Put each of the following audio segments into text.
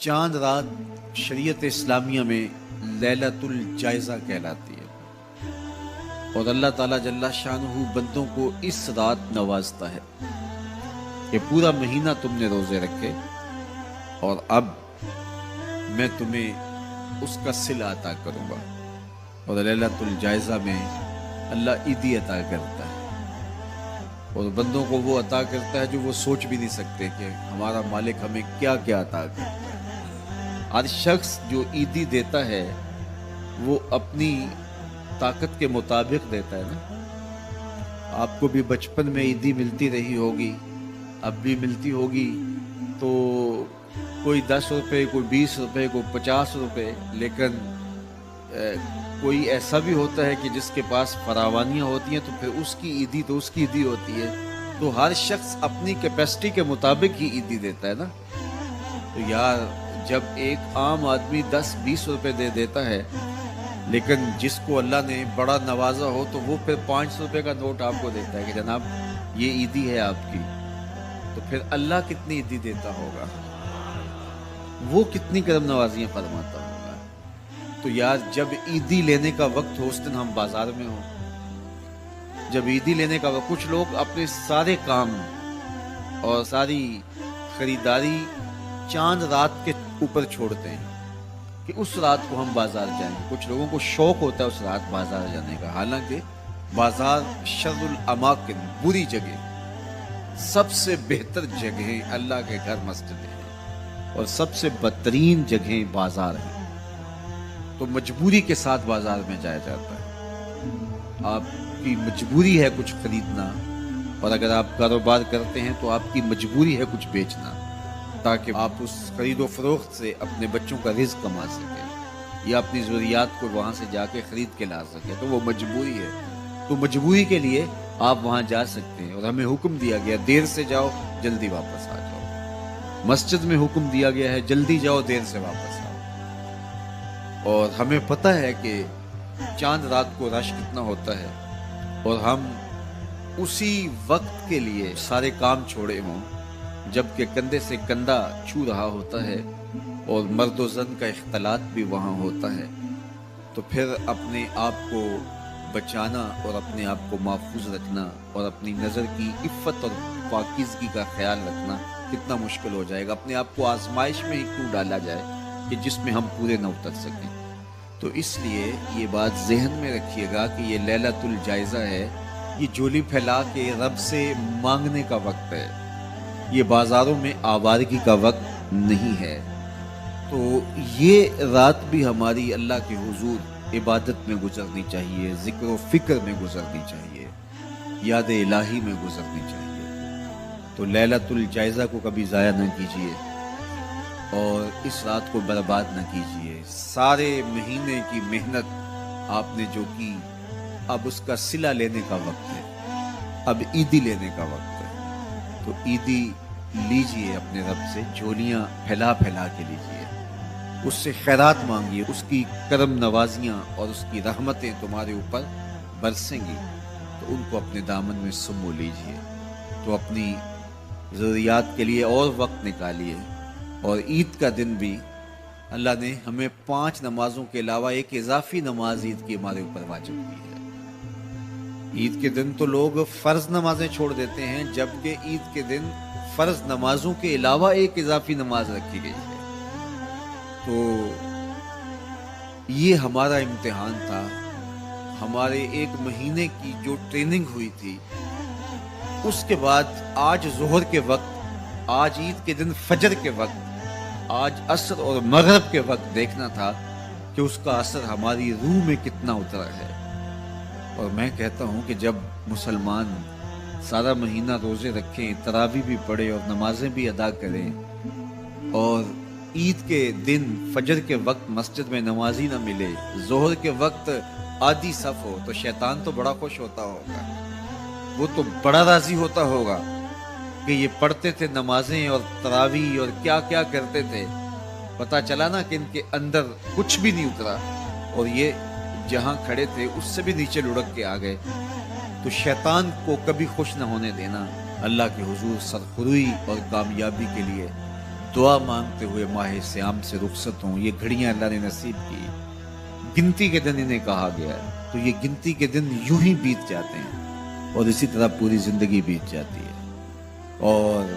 चांद रात शरीयत इस्लामिया में लैलतुल जायज़ा कहलाती है और अल्लाह ताला जल्ला शानहू बंदों को इस रात नवाजता है कि पूरा महीना तुमने रोजे रखे और अब मैं तुम्हें उसका सिला अता करूँगा। और लैलतुल जायज़ा में अल्लाह ईदी अता करता है और बंदों को वो अता करता है जो वो सोच भी नहीं सकते कि हमारा मालिक हमें क्या क्या अता करता है। हर शख्स जो ईदी देता है वो अपनी ताकत के मुताबिक देता है ना। आपको भी बचपन में ईदी मिलती रही होगी, अब भी मिलती होगी, तो कोई 10 रुपये, कोई 20 रुपये, कोई 50 रुपये, लेकिन कोई ऐसा भी होता है कि जिसके पास फरावानियाँ होती हैं तो फिर उसकी ईदी तो उसकी ईदी होती है। तो हर शख्स अपनी कैपेसिटी के मुताबिक ही ईदी देता है ना। तो यार जब एक आम आदमी 10-20 रुपए दे देता है, लेकिन जिसको अल्लाह ने बड़ा नवाजा हो तो वो फिर 5 रुपए का नोट आपको देता है कि जनाब ये ईदी है आपकी, तो फिर अल्लाह कितनी ईदी देता होगा, वो कितनी करम नवाजियाँ फरमाता होगा। तो यार जब ईदी लेने का वक्त हो उस दिन हम बाजार में हो, जब ईदी लेने का वक्त, कुछ लोग अपने सारे काम और सारी खरीदारी चांद रात के ऊपर छोड़ते हैं कि उस रात को हम बाजार जाएंगे। कुछ लोगों को शौक होता है उस रात बाजार जाने का, हालांकि बाजार शर्रुल अमाकिन, बुरी जगह, सबसे बेहतर जगह अल्लाह के घर मस्जिद है और सबसे बदतरीन जगह बाजार है। तो मजबूरी के साथ बाजार में जाया जाता है। आपकी मजबूरी है कुछ खरीदना, और अगर आप कारोबार करते हैं तो आपकी मजबूरी है कुछ बेचना, ताकि आप उस खरीदो फरोख्त से अपने बच्चों का रिज़्क कमा सकें या अपनी ज़रूरियात को वहाँ से जाके ख़रीद के ला सकें। तो वो मजबूरी है। तो मजबूरी के लिए आप वहाँ जा सकते हैं और हमें हुक्म दिया गया देर से जाओ जल्दी वापस आ जाओ। मस्जिद में हुक्म दिया गया है जल्दी जाओ देर से वापस आओ। और हमें पता है कि चांद रात को रश कितना होता है और हम उसी वक्त के लिए सारे काम छोड़े हों जबकि कंधे से कंधा छू रहा होता है और मर्द व ज़न का इख्तलात भी वहाँ होता है। तो फिर अपने आप को बचाना और अपने आप को महफूज रखना और अपनी नज़र की इफ़्फ़त और पाकीज़गी का ख्याल रखना कितना मुश्किल हो जाएगा। अपने आप को आजमाइश में ही क्यों डाला जाए कि जिसमें हम पूरे न उतर सकें। तो इसलिए ये बात जहन में रखिएगा कि ये लैलतुल जायज़ा है, ये झोली फैला के रब से मांगने का वक्त है, ये बाजारों में आवारगी का वक्त नहीं है। तो ये रात भी हमारी अल्लाह के हुजूर इबादत में गुजरनी चाहिए, जिक्र व फिक्र में गुजरनी चाहिए, याद इलाही में गुजरनी चाहिए। तो लैलतुल जायज़ा को कभी ज़ाया न कीजिए और इस रात को बर्बाद न कीजिए। सारे महीने की मेहनत आपने जो की, अब उसका सिला लेने का वक्त है, अब ईदी लेने का वक्त है। तो ईदी लीजिए अपने रब से, झोलियाँ फैला फैला के लीजिए, उससे खैरात मांगिए, उसकी करम नवाजियाँ और उसकी रहमतें तुम्हारे ऊपर बरसेंगी, तो उनको अपने दामन में सुमो लीजिए। तो अपनी ज़रूरियात के लिए और वक्त निकालिए। और ईद का दिन भी अल्लाह ने हमें 5 नमाजों के अलावा एक इजाफी नमाज ईद की हमारे ऊपर वाजिब की है। ईद के दिन तो लोग फ़र्ज नमाजें छोड़ देते हैं, जबकि ईद के दिन फ़र्ज नमाजों के अलावा एक इजाफी नमाज रखी गई है। तो ये हमारा इम्तिहान था, हमारे 1 महीने की जो ट्रेनिंग हुई थी, उसके बाद आज ज़ोहर के वक्त, आज ईद के दिन फजर के वक्त, आज असर और मगरिब के वक्त देखना था कि उसका असर हमारी रूह में कितना उतरा है। और मैं कहता हूँ कि जब मुसलमान सारा महीना रोज़े रखें, तरावी भी पढ़े और नमाजें भी अदा करें, और ईद के दिन फजर के वक्त मस्जिद में नमाजी ना मिले, ज़ोहर के वक्त आधी सफ़ हो, तो शैतान तो बड़ा खुश होता होगा, वो तो बड़ा राज़ी होता होगा कि ये पढ़ते थे नमाजें और तरावी और क्या क्या करते थे। पता चला ना कि इनके अंदर कुछ भी नहीं उतरा और ये जहाँ खड़े थे उससे भी नीचे लुढ़क के आ गए। तो शैतान को कभी खुश न होने देना अल्लाह के हुजूर सरखुरुई और कामयाबी के लिए دعا مانگتے ہوئے ماہ سیام سے رخصت ہوں. یہ گھڑیاں اللہ نے نصیب کی. گنتی کے دن انہیں کہا گیا ہے. تو یہ گنتی کے دن یوں ہی بیت جاتے ہیں اور اسی طرح پوری زندگی بیت جاتی ہے. اور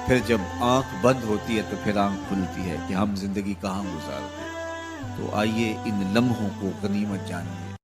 پھر جب آنکھ بند ہوتی ہے تو پھر آنکھ کھلتی ہے کہ ہم زندگی کہاں گزارتے. تو آئیے ان لمحوں کو غنیمت جانیے.